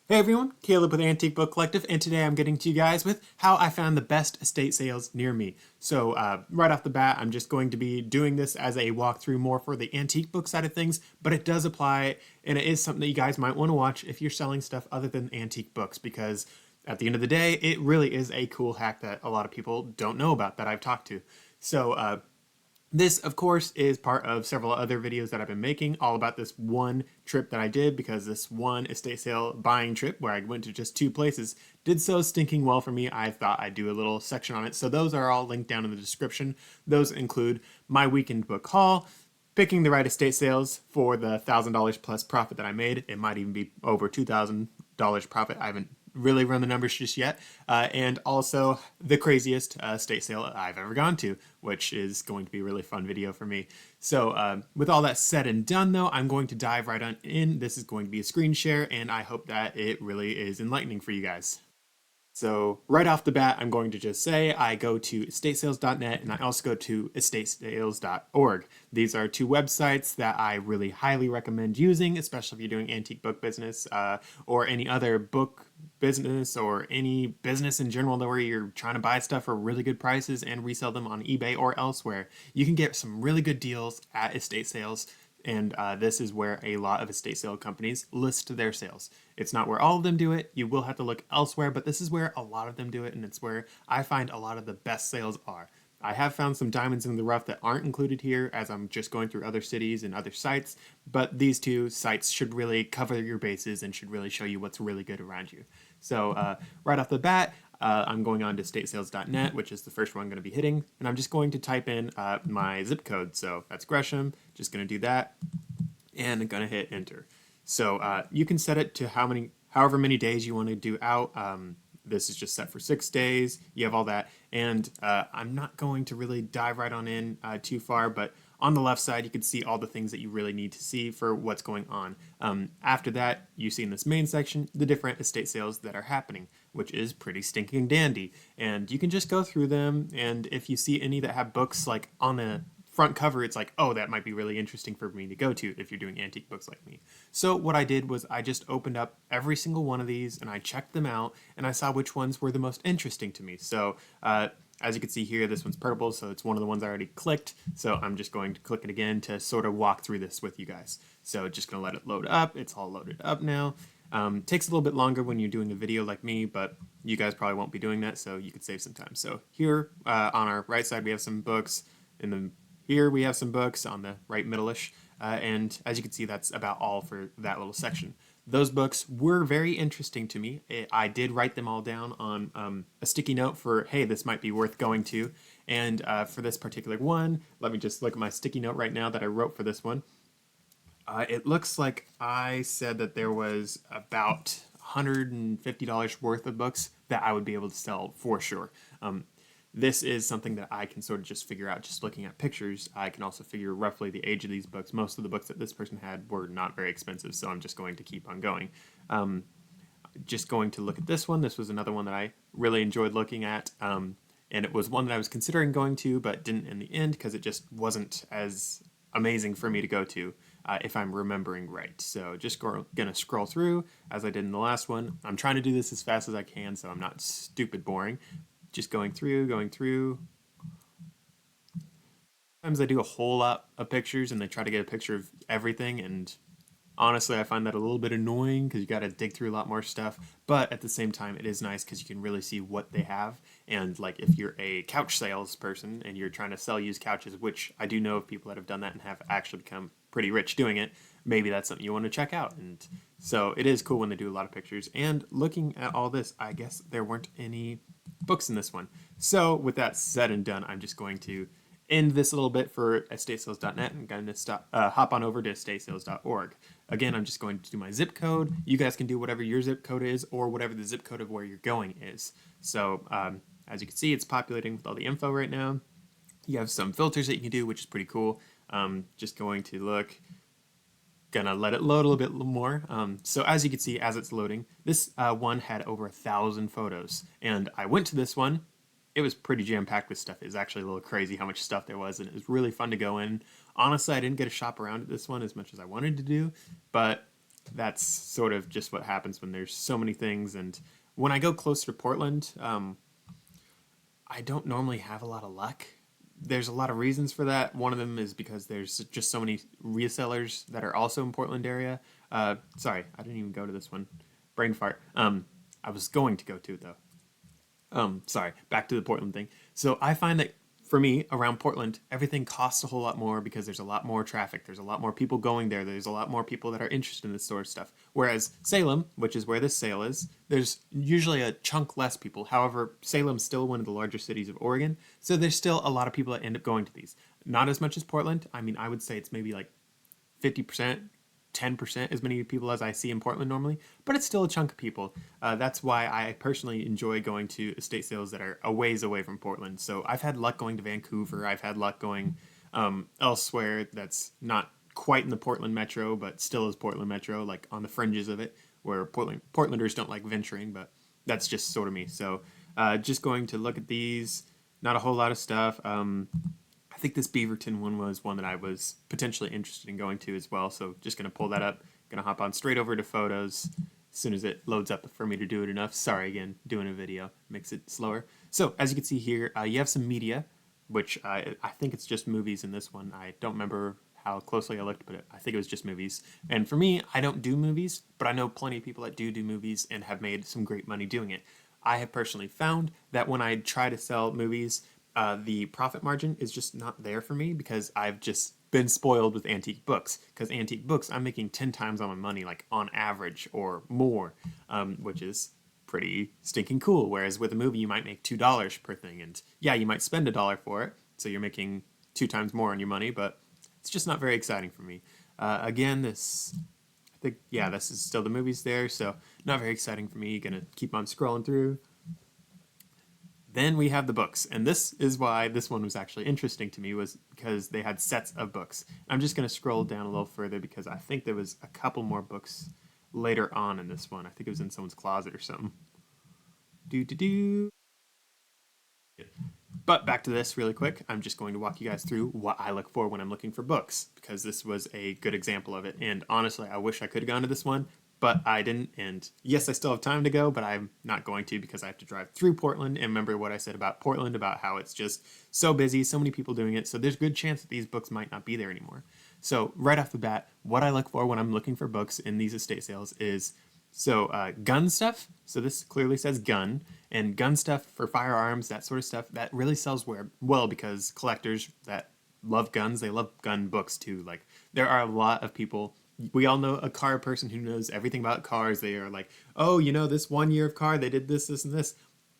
Hey everyone, Caleb with Antique Book Collective, and today I'm getting to you guys with how I found the best estate sales near me. So right off the bat, I'm just going to be doing this as a walkthrough more for the antique book side of things, but it does apply, and it is something that you guys might want to watch if you're selling stuff other than antique books, because at the end of the day, it really is a cool hack that a lot of people don't know about that I've talked to. So this, of course, is part of several other videos that I've been making all about this one trip that I did, because this one estate sale buying trip where I went to just two places did so stinking well for me. I thought I'd do a little section on it. So those are all linked down in the description. Those include my weekend book haul, picking the right estate sales for the $1,000 plus profit that I made. It might even be over $2,000 profit. I haven't really run the numbers just yet, and also the craziest estate sale I've ever gone to, which is going to be a really fun video for me. So with all that said and done though, I'm going to dive right on in. This is going to be a screen share, and I hope that it really is enlightening for you guys. So right off the bat, I'm going to just say I go to estatesales.net and I also go to estatesales.org. These are two websites that I really highly recommend using, especially if you're doing antique book business or any other book business or any business in general where you're trying to buy stuff for really good prices and resell them on eBay or elsewhere. You can get some really good deals at estate sales, and this is where a lot of estate sale companies list their sales. It's not where all of them do it. You will have to look elsewhere, but this is where a lot of them do it, and it's where I find a lot of the best sales are. I have found some diamonds in the rough that aren't included here as I'm just going through other cities and other sites, but these two sites should really cover your bases and should really show you what's really good around you. So right off the bat, I'm going on to statesales.net, which is the first one I'm going to be hitting, and I'm just going to type in my zip code. So that's Gresham, just going to do that, and I'm going to hit enter. So you can set it to however many days you want to do out. This is just set for 6 days. You have all that, and I'm not going to really dive right on in too far, but on the left side, you can see all the things that you really need to see for what's going on. After that, you see in this main section the different estate sales that are happening, which is pretty stinking dandy. And you can just go through them, and if you see any that have books like on the front cover, it's like, oh, that might be really interesting for me to go to if you're doing antique books like me. So what I did was I just opened up every single one of these and I checked them out and I saw which ones were the most interesting to me. So as you can see here, this one's purple, so it's one of the ones I already clicked. So I'm just going to click it again to sort of walk through this with you guys. So just gonna let it load up. It's all loaded up now. Takes a little bit longer when you're doing a video like me, but you guys probably won't be doing that, so you could save some time. So here on our right side, we have some books. Here we have some books on the right middle-ish, and as you can see, that's about all for that little section. Those books were very interesting to me. I did write them all down on a sticky note for, hey, this might be worth going to. And for this particular one, let me just look at my sticky note right now that I wrote for this one. It looks like I said that there was about $150 worth of books that I would be able to sell for sure. This is something that I can sort of just figure out just looking at pictures. I can also figure roughly the age of these books. Most of the books that this person had were not very expensive, so I'm just going to keep on going. Just going to look at this one. This was another one that I really enjoyed looking at, and it was one that I was considering going to, but didn't in the end because it just wasn't as amazing for me to go to, if I'm remembering right. So just gonna scroll through as I did in the last one. I'm trying to do this as fast as I can so I'm not stupid boring. Just going through. Sometimes I do a whole lot of pictures and they try to get a picture of everything, and honestly, I find that a little bit annoying because you got to dig through a lot more stuff. But at the same time, it is nice because you can really see what they have. And like if you're a couch salesperson and you're trying to sell used couches, which I do know of people that have done that and have actually become pretty rich doing it, maybe that's something you want to check out. And so it is cool when they do a lot of pictures. And looking at all this, I guess there weren't any books in this one. So with that said and done, I'm just going to end this a little bit for estatesales.net and going to hop on over to estatesales.org. Again, I'm just going to do my zip code. You guys can do whatever your zip code is or whatever the zip code of where you're going is. So as you can see, it's populating with all the info right now. You have some filters that you can do, which is pretty cool. Just going to look, gonna let it load a little bit more. So as you can see, as it's loading, this one had over 1,000 photos, and I went to this one. It was pretty jam-packed with stuff. It was actually a little crazy how much stuff there was, and it was really fun to go in. Honestly, I didn't get to shop around at this one as much as I wanted to do, but that's sort of just what happens when there's so many things. And when I go closer to Portland, I don't normally have a lot of luck. There's a lot of reasons for that. One of them is because there's just so many resellers that are also in Portland area. Sorry, I didn't even go to this one. Brain fart. I was going to go to it though. Sorry, back to the Portland thing. So I find that for me around Portland, everything costs a whole lot more because there's a lot more traffic. There's a lot more people going there. There's a lot more people that are interested in this sort of stuff. Whereas Salem, which is where this sale is, there's usually a chunk less people. However, Salem's still one of the larger cities of Oregon, so there's still a lot of people that end up going to these. Not as much as Portland. I mean, I would say it's maybe like 50%, 10% as many people as I see in Portland normally, but it's still a chunk of people. That's why I personally enjoy going to estate sales that are a ways away from Portland. So I've had luck going to Vancouver. I've had luck going elsewhere that's not quite in the Portland metro, but still is Portland metro, like on the fringes of it, where Portlanders don't like venturing, but that's just sort of me. So just going to look at these, not a whole lot of stuff. I think this Beaverton one was one that I was potentially interested in going to as well. So just going to pull that up. Going to hop on straight over to photos as soon as it loads up for me to do it enough. Sorry again, doing a video makes it slower. So as you can see here, you have some media, which I think it's just movies in this one. I don't remember how closely I looked, but I think it was just movies. And for me, I don't do movies, but I know plenty of people that do movies and have made some great money doing it. I have personally found that when I try to sell movies, the profit margin is just not there for me because I've just been spoiled with antique books. Because antique books, I'm making 10 times on my money, like on average or more, which is pretty stinking cool. Whereas with a movie, you might make $2 per thing. And yeah, you might spend $1 for it. So you're making 2 times more on your money, but it's just not very exciting for me. Again, I think, yeah, this is still the movies there. So not very exciting for me. Gonna keep on scrolling through. Then we have the books, and this is why this one was actually interesting to me, was because they had sets of books. I'm just going to scroll down a little further because I think there was a couple more books later on in this one. I think it was in someone's closet or something. Do do do. But back to this really quick. I'm just going to walk you guys through what I look for when I'm looking for books, because this was a good example of it. And honestly, I wish I could have gone to this one, but I didn't. And yes, I still have time to go, but I'm not going to because I have to drive through Portland. And remember what I said about Portland, about how it's just so busy, so many people doing it. So there's a good chance that these books might not be there anymore. So right off the bat, what I look for when I'm looking for books in these estate sales is gun stuff. So this clearly says gun, and gun stuff for firearms, that sort of stuff, that really sells well because collectors that love guns, they love gun books too. Like there are a lot of people. We all know a car person who knows everything about cars. They are like, oh, this 1 year of car, they did this, this, and this.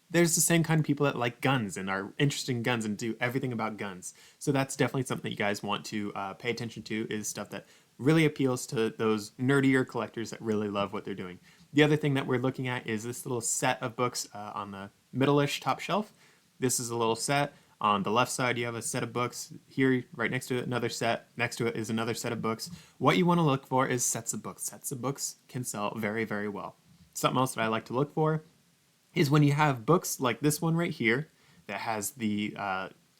There's the same kind of people that like guns and are interested in guns and do everything about guns. So that's definitely something that you guys want to pay attention to, is stuff that really appeals to those nerdier collectors that really love what they're doing. The other thing that we're looking at is this little set of books on the middle-ish top shelf. This is a little set. On the left side, you have a set of books. Here, right next to it, another set. Next to it is another set of books. What you want to look for is sets of books. Sets of books can sell very, very well. Something else that I like to look for is when you have books like this one right here that has the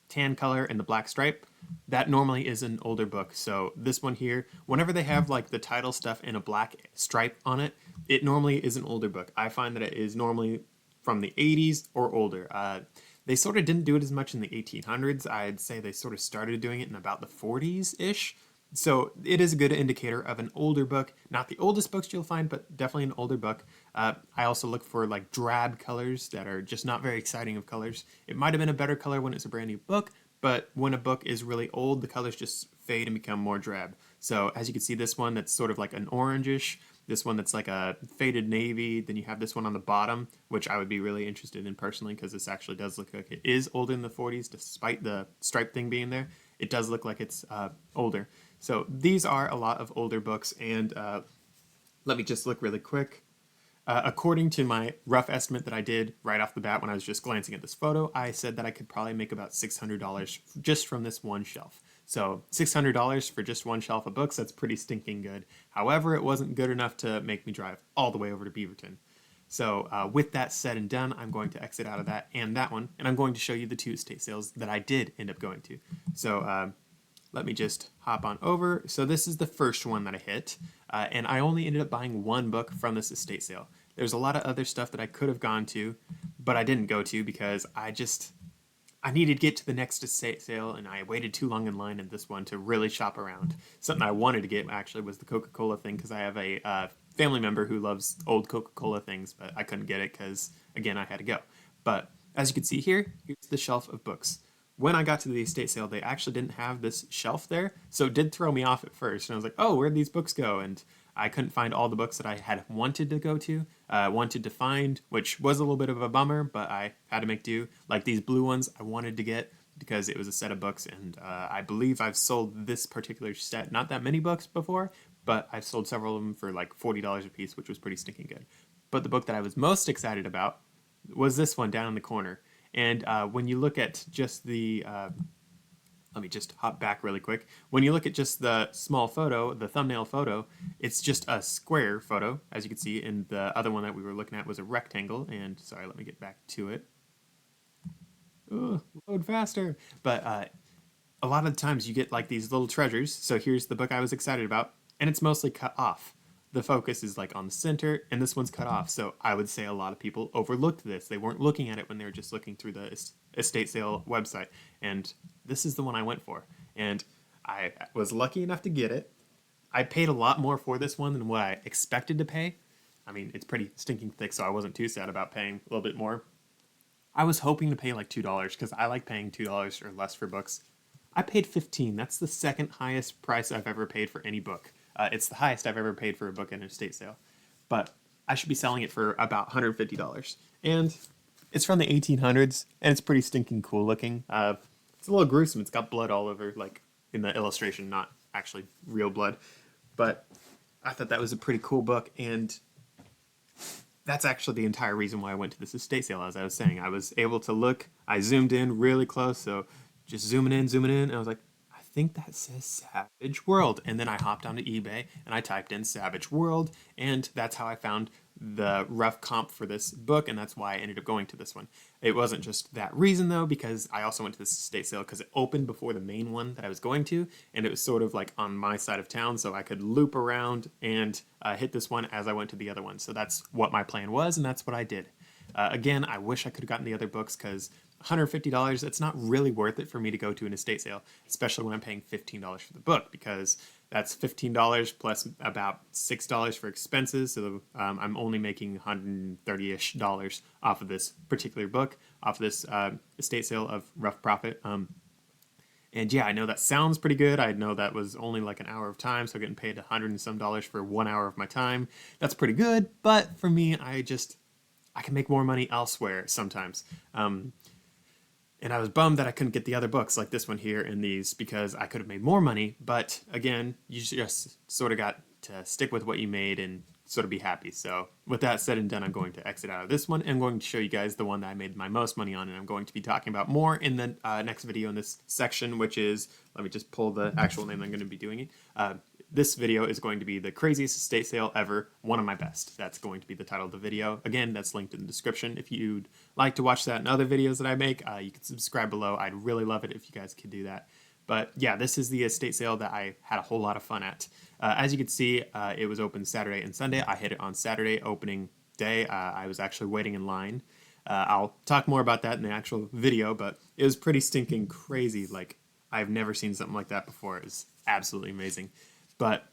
tan color and the black stripe. That normally is an older book. So this one here, whenever they have like the title stuff in a black stripe on it, it normally is an older book. I find that it is normally from the 80s or older. They sort of didn't do it as much in the 1800s. I'd say they sort of started doing it in about the 40s-ish. So it is a good indicator of an older book. Not the oldest books you'll find, but definitely an older book. I also look for like drab colors that are just not very exciting of colors. It might have been a better color when it's a brand new book, but when a book is really old, the colors just fade and become more drab. So as you can see, this one that's sort of like an orangish, this one that's like a faded navy, then you have this one on the bottom, which I would be really interested in personally because this actually does look like it is older than the 40s, despite the stripe thing being there. It does look like it's older. So these are a lot of older books, and let me just look really quick. According to my rough estimate that I did right off the bat when I was just glancing at this photo, I said that I could probably make about $600 just from this one shelf. So $600 for just one shelf of books, that's pretty stinking good. However, it wasn't good enough to make me drive all the way over to Beaverton. So with that said and done, I'm going to exit out of that one, and I'm going to show you the two estate sales that I did end up going to. So let me just hop on over. So this is the first one that I hit, and I only ended up buying one book from this estate sale. There's a lot of other stuff that I could have gone to, but I didn't go to because I needed to get to the next estate sale, and I waited too long in line in this one to really shop around. Something I wanted to get actually was the Coca-Cola thing because I have a family member who loves old Coca-Cola things, but I couldn't get it because, again, I had to go. But as you can see here, here's the shelf of books. When I got to the estate sale, they actually didn't have this shelf there, so it did throw me off at first. And I was like, oh, where'd these books go? And I couldn't find all the books that I had wanted to go to, wanted to find, which was a little bit of a bummer, but I had to make do. Like these blue ones I wanted to get because it was a set of books, and I believe I've sold this particular set, not that many books before, but I've sold several of them for like $40 a piece, which was pretty stinking good. But the book that I was most excited about was this one down in the corner. And when you look at just the, let me just hop back really quick. When you look at just the small photo, the thumbnail photo, it's just a square photo, as you can see. And the other one that we were looking at was a rectangle. And sorry, let me get back to it. Ugh, load faster. But a lot of the times you get like these little treasures. So here's the book I was excited about, and it's mostly cut off. The focus is like on the center, and this one's cut off. So I would say a lot of people overlooked this. They weren't looking at it when they were just looking through the estate sale website. And this is the one I went for. And I was lucky enough to get it. I paid a lot more for this one than what I expected to pay. I mean, it's pretty stinking thick, so I wasn't too sad about paying a little bit more. I was hoping to pay like $2 because I like paying $2 or less for books. I paid 15. That's the second highest price I've ever paid for any book. It's the highest I've ever paid for a book in an estate sale. But I should be selling it for about $150. And it's from the 1800s, and it's pretty stinking cool looking. It's a little gruesome. It's got blood all over, like in the illustration, not actually real blood. But I thought that was a pretty cool book, and that's actually the entire reason why I went to this estate sale. As I was saying, I was able to look. I zoomed in really close, so just zooming in, and I was like, I think that says Savage World. And then I hopped onto eBay and I typed in Savage World, and that's how I found the rough comp for this book, and that's why I ended up going to this one. It wasn't just that reason though, because I also went to this estate sale because it opened before the main one that I was going to, and it was sort of like on my side of town, so I could loop around and hit this one as I went to the other one. So that's what my plan was, and that's what I did. Again, I wish I could have gotten the other books because $150, it's not really worth it for me to go to an estate sale, especially when I'm paying $15 for the book, because that's $15 plus about $6 for expenses. So I'm only making $130-ish off of this particular book, off of this estate sale of rough profit. And yeah, I know that sounds pretty good. I know that was only like an hour of time, so getting paid $100 and some for 1 hour of my time. That's pretty good, but for me, I can make more money elsewhere sometimes. And I was bummed that I couldn't get the other books like this one here and these because I could have made more money. But again, you just sort of got to stick with what you made and sort of be happy. So with that said and done, I'm going to exit out of this one. And I'm going to show you guys the one that I made my most money on. And I'm going to be talking about more in the next video in this section, which is, let me just pull the actual name I'm going to be doing it. This video is going to be the craziest estate sale ever, one of my best. That's going to be the title of the video. Again, that's linked in the description. If you'd like to watch that and other videos that I make, you can subscribe below. I'd really love it if you guys could do that. But yeah, this is the estate sale that I had a whole lot of fun at. As you can see, it was open Saturday and Sunday. I hit it on Saturday opening day. I was actually waiting in line. I'll talk more about that in the actual video, but it was pretty stinking crazy. Like, I've never seen something like that before. It was absolutely amazing. But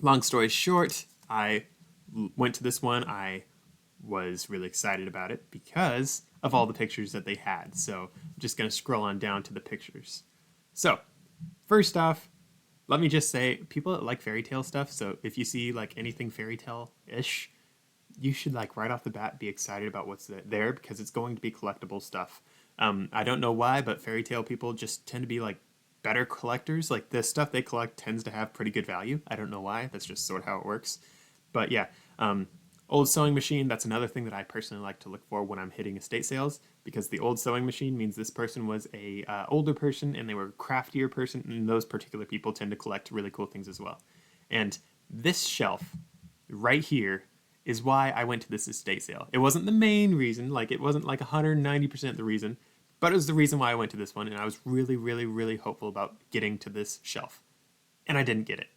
long story short, I went to this one. I was really excited about it because of all the pictures that they had. So I'm just going to scroll on down to the pictures. So first off, let me just say, people that like fairy tale stuff, so if you see like anything fairy tale-ish, you should like right off the bat be excited about what's there because it's going to be collectible stuff. I don't know why, but fairy tale people just tend to be like better collectors. Like the stuff they collect tends to have pretty good value. I don't know why. That's just sort of how it works. But yeah, old sewing machine, that's another thing that I personally like to look for when I'm hitting estate sales, because the old sewing machine means this person was a older person and they were a craftier person, and those particular people tend to collect really cool things as well. And this shelf right here is why I went to this estate sale. It wasn't the main reason, like it wasn't like 190% the reason, But it was the reason why I went to this one, and I was really, really, really hopeful about getting to this shelf. And I didn't get it.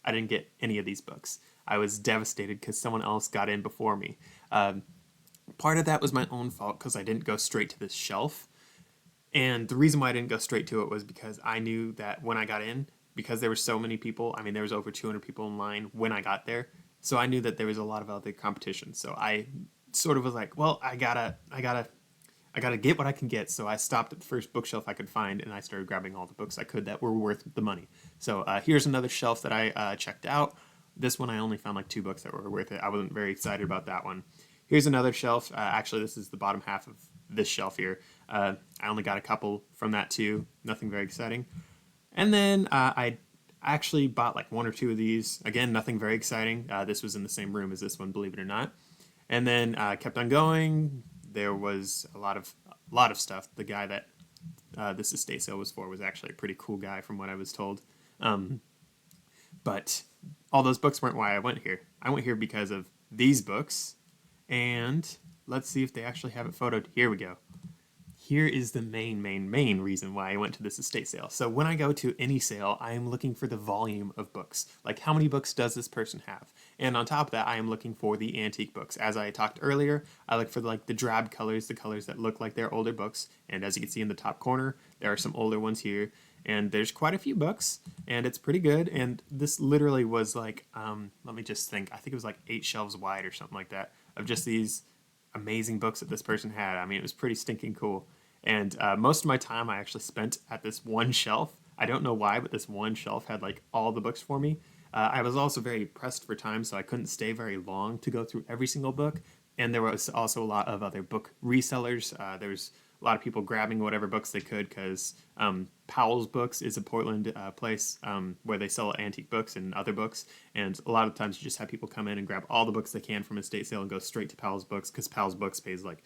I didn't get any of these books. I was devastated because someone else got in before me. Part of that was my own fault because I didn't go straight to this shelf. And the reason why I didn't go straight to it was because I knew that when I got in, because there were so many people, I mean, there was over 200 people in line when I got there. So I knew that there was a lot of other competition. So I sort of was like, well, I gotta get what I can get. So I stopped at the first bookshelf I could find, and I started grabbing all the books I could that were worth the money. So here's another shelf that I checked out. This one I only found like 2 books that were worth it. I wasn't very excited about that one. Here's another shelf. Actually, this is the bottom half of this shelf here. I only got a couple from that too. Nothing very exciting. And then I actually bought like 1 or 2 of these. Again, nothing very exciting. This was in the same room as this one, believe it or not. And then kept on going. There was a lot of stuff. The guy that this estate sale was for was actually a pretty cool guy, from what I was told. But all those books weren't why I went here. I went here because of these books. And let's see if they actually have it photoed. Here we go. Here is the main reason why I went to this estate sale. So when I go to any sale, I am looking for the volume of books. Like, how many books does this person have? And on top of that, I am looking for the antique books. As I talked earlier, I look for like the drab colors, the colors that look like they're older books. And as you can see in the top corner, there are some older ones here. And there's quite a few books, and it's pretty good. And this literally was like, let me just think. I think it was like 8 shelves wide or something like that of just these amazing books that this person had. I mean, it was pretty stinking cool. And most of my time I actually spent at this one shelf. I don't know why, but this one shelf had like all the books for me. I was also very pressed for time, so I couldn't stay very long to go through every single book. And there was also a lot of other book resellers. There's a lot of people grabbing whatever books they could because Powell's Books is a Portland place where they sell antique books and other books. And a lot of times you just have people come in and grab all the books they can from a estate sale and go straight to Powell's Books because Powell's Books pays like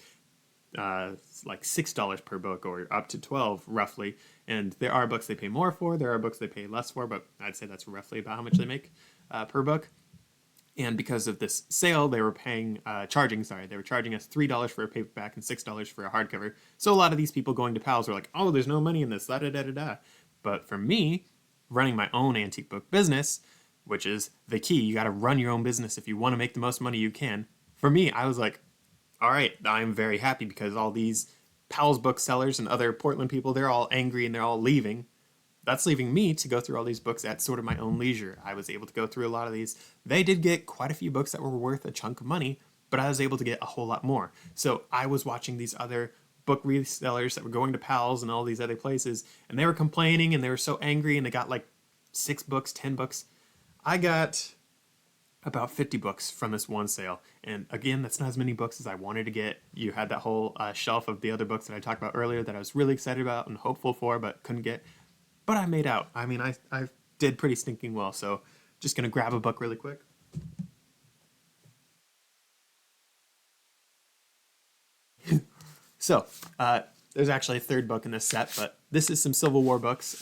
$6 per book or up to 12 roughly. And there are books they pay more for, there are books they pay less for, but I'd say that's roughly about how much they make per book. And because of this sale, they were charging us $3 for a paperback and $6 for a hardcover. So a lot of these people going to Pals were like, oh, there's no money in this, da da da da da. But for me, running my own antique book business, which is the key, you got to run your own business if you want to make the most money you can. For me, I was like, all right, I'm very happy because all these Powell's booksellers and other Portland people, they're all angry and they're all leaving. That's leaving me to go through all these books at sort of my own leisure. I was able to go through a lot of these. They did get quite a few books that were worth a chunk of money, but I was able to get a whole lot more. So I was watching these other book resellers that were going to Pals and all these other places, and they were complaining and they were so angry and they got like 6 books, 10 books. I got about 50 books from this one sale. And again, that's not as many books as I wanted to get. You had that whole shelf of the other books that I talked about earlier that I was really excited about and hopeful for, but couldn't get. But I made out. I mean, I did pretty stinking well. So just going to grab a book really quick. So there's actually a third book in this set, but this is some Civil War books.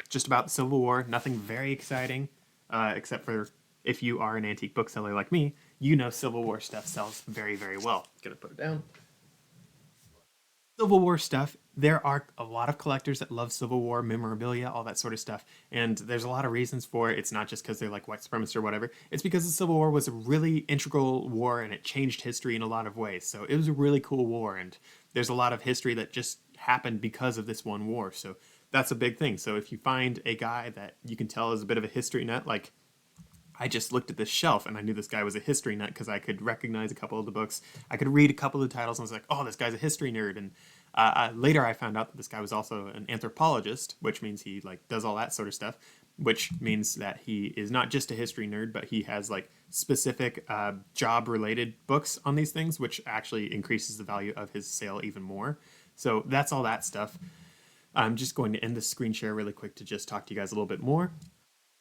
Just about the Civil War. Nothing very exciting, except for if you are an antique bookseller like me, you know Civil War stuff sells very, very well. Gonna put it down. Civil War stuff, there are a lot of collectors that love Civil War memorabilia, all that sort of stuff. And there's a lot of reasons for it. It's not just because they're like white supremacists or whatever. It's because the Civil War was a really integral war and it changed history in a lot of ways. So it was a really cool war. And there's a lot of history that just happened because of this one war. So that's a big thing. So if you find a guy that you can tell is a bit of a history nut, like I just looked at this shelf and I knew this guy was a history nut because I could recognize a couple of the books. I could read a couple of the titles and I was like, oh, this guy's a history nerd. And later I found out that this guy was also an anthropologist, which means he like does all that sort of stuff, which means that he is not just a history nerd, but he has like specific job related books on these things, which actually increases the value of his sale even more. So that's all that stuff. I'm just going to end the screen share really quick to just talk to you guys a little bit more.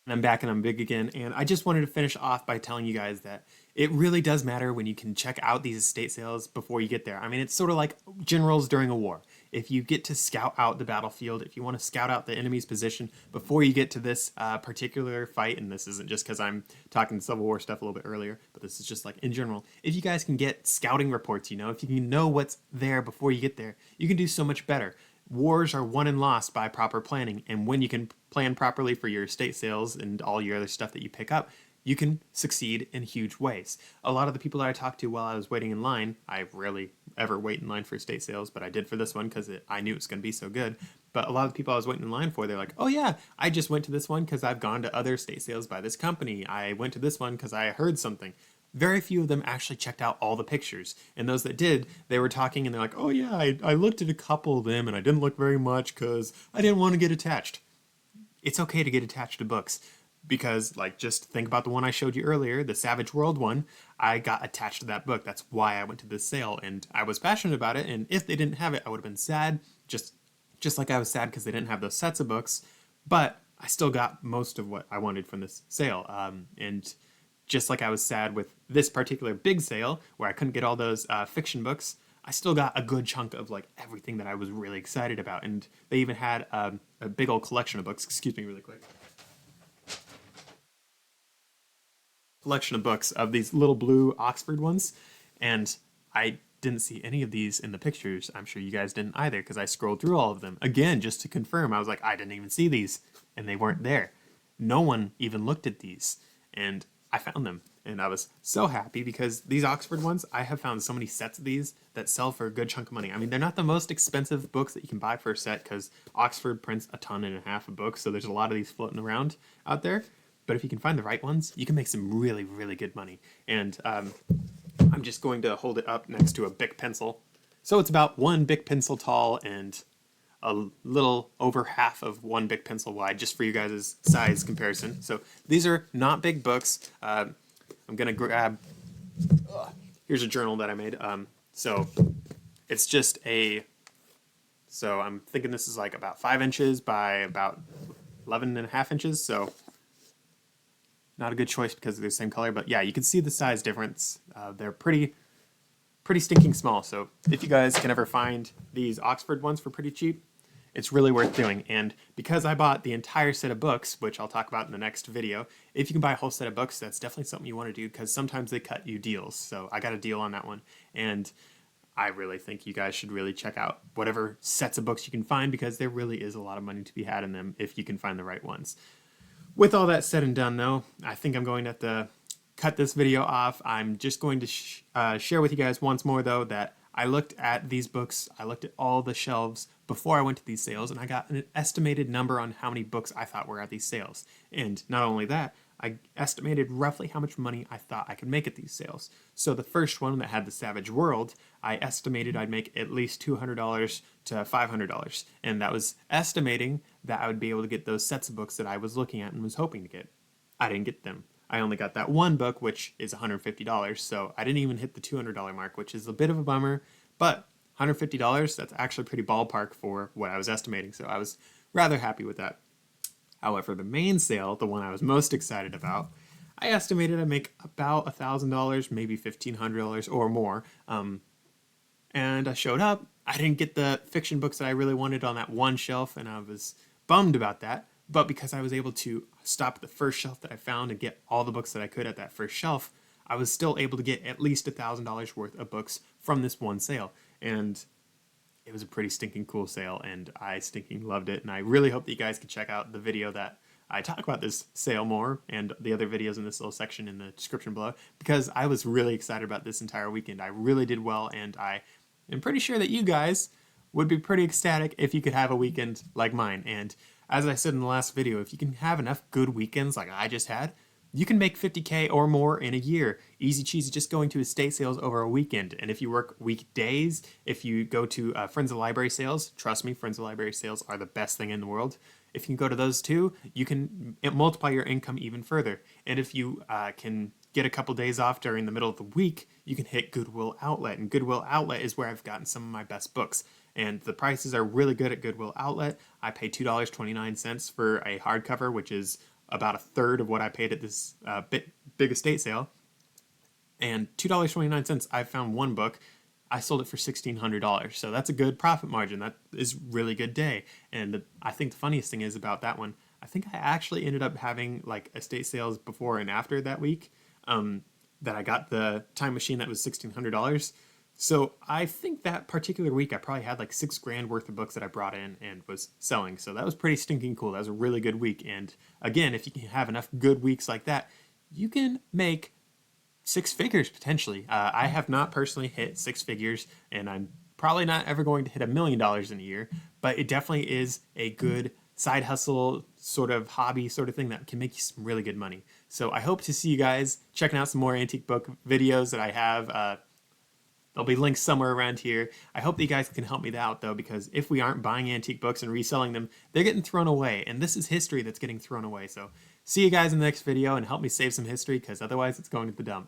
And I'm back and I'm big again. And I just wanted to finish off by telling you guys that it really does matter when you can check out these estate sales before you get there. I mean, it's sort of like generals during a war. If you get to scout out the battlefield, if you want to scout out the enemy's position before you get to this particular fight, and this isn't just because I'm talking Civil War stuff a little bit earlier, but this is just like in general, if you guys can get scouting reports, if you can know what's there before you get there, you can do so much better. wars are won and lost by proper planning. And when you can plan properly for your estate sales and all your other stuff that you pick up, you can succeed in huge ways. A lot of the people that I talked to while I was waiting in line, I rarely ever wait in line for estate sales, but I did for this one because I knew it was going to be so good. But a lot of the people I was waiting in line for, they're like, oh yeah, I just went to this one because I've gone to other estate sales by this company. I went to this one because I heard something. Very few of them actually checked out all the pictures. And those that did, they were talking and they're like, oh yeah, I looked at a couple of them and I didn't look very much because I didn't want to get attached. It's okay to get attached to books because, like, just think about the one I showed you earlier, the Savage World one. I got attached to that book. That's why I went to this sale, and I was passionate about it. And if they didn't have it, I would have been sad, just like I was sad because they didn't have those sets of books. But I still got most of what I wanted from this sale. And just like I was sad with this particular big sale where I couldn't get all those fiction books, I still got a good chunk of like everything that I was really excited about. And they even had a big old collection of books. Excuse me really quick. Collection of books of these little blue Oxford ones. And I didn't see any of these in the pictures. I'm sure you guys didn't either because I scrolled through all of them. Again, just to confirm, I was like, I didn't even see these. And they weren't there. No one even looked at these. And I found them. And I was so happy because these Oxford ones, I have found so many sets of these that sell for a good chunk of money. I mean, they're not the most expensive books that you can buy for a set because Oxford prints a ton and a half of books. So there's a lot of these floating around out there. But if you can find the right ones, you can make some really, really good money. And I'm just going to hold it up next to a Bic pencil. So it's about one Bic pencil tall and a little over half of one Bic pencil wide, just for you guys' size comparison. So these are not big books. I'm going to grab, here's a journal that I made. So it's just so I'm thinking this is like about 5 inches by about 11 and a half inches. So not a good choice because they're the same color, but yeah, you can see the size difference. They're pretty stinking small. So if you guys can ever find these Oxford ones for pretty cheap, it's really worth doing. And because I bought the entire set of books, which I'll talk about in the next video, if you can buy a whole set of books, that's definitely something you want to do because sometimes they cut you deals. So I got a deal on that one. And I really think you guys should really check out whatever sets of books you can find because there really is a lot of money to be had in them if you can find the right ones. With all that said and done, though, I think I'm going to have to cut this video off. I'm just going to share with you guys once more, though, that I looked at these books, I looked at all the shelves before I went to these sales, and I got an estimated number on how many books I thought were at these sales. And not only that, I estimated roughly how much money I thought I could make at these sales. So the first one that had the Savage World, I estimated I'd make at least $200 to $500. And that was estimating that I would be able to get those sets of books that I was looking at and was hoping to get. I didn't get them. I only got that one book, which is $150. So I didn't even hit the $200 mark, which is a bit of a bummer. But $150, that's actually pretty ballpark for what I was estimating. So I was rather happy with that. However, the main sale, the one I was most excited about, I estimated I'd make about $1,000, maybe $1,500 or more. And I showed up. I didn't get the fiction books that I really wanted on that one shelf, and I was bummed about that. But because I was able to stop at the first shelf that I found and get all the books that I could at that first shelf, I was still able to get at least $1,000 worth of books from this one sale. And it was a pretty stinking cool sale, and I stinking loved it. And I really hope that you guys can check out the video that I talk about this sale more and the other videos in this little section in the description below, because I was really excited about this entire weekend. I really did well, and I am pretty sure that you guys would be pretty ecstatic if you could have a weekend like mine. And as I said in the last video, if you can have enough good weekends like I just had, you can make $50K or more in a year. Easy cheesy, just going to estate sales over a weekend. And if you work weekdays, if you go to Friends of the Library sales, trust me, Friends of the Library sales are the best thing in the world. If you can go to those too, you can multiply your income even further. And if you can get a couple days off during the middle of the week, you can hit Goodwill Outlet. And Goodwill Outlet is where I've gotten some of my best books. And the prices are really good at Goodwill Outlet. I paid $2.29 for a hardcover, which is about a third of what I paid at this big estate sale. And $2.29, I found one book. I sold it for $1,600. So that's a good profit margin. That is really good day. And I think the funniest thing is about that one, I think I actually ended up having like estate sales before and after that week that I got the time machine that was $1,600. So I think that particular week I probably had like 6 grand worth of books that I brought in and was selling. So that was pretty stinking cool. That was a really good week. And again, if you can have enough good weeks like that, you can make 6 figures potentially. I have not personally hit 6 figures, and I'm probably not ever going to hit $1 million in a year, but it definitely is a good side hustle sort of hobby sort of thing that can make you some really good money. So I hope to see you guys checking out some more antique book videos that I have. There'll be links somewhere around here. I hope that you guys can help me out though, because if we aren't buying antique books and reselling them, they're getting thrown away, and this is history that's getting thrown away. So see you guys in the next video and help me save some history, because otherwise it's going to the dump.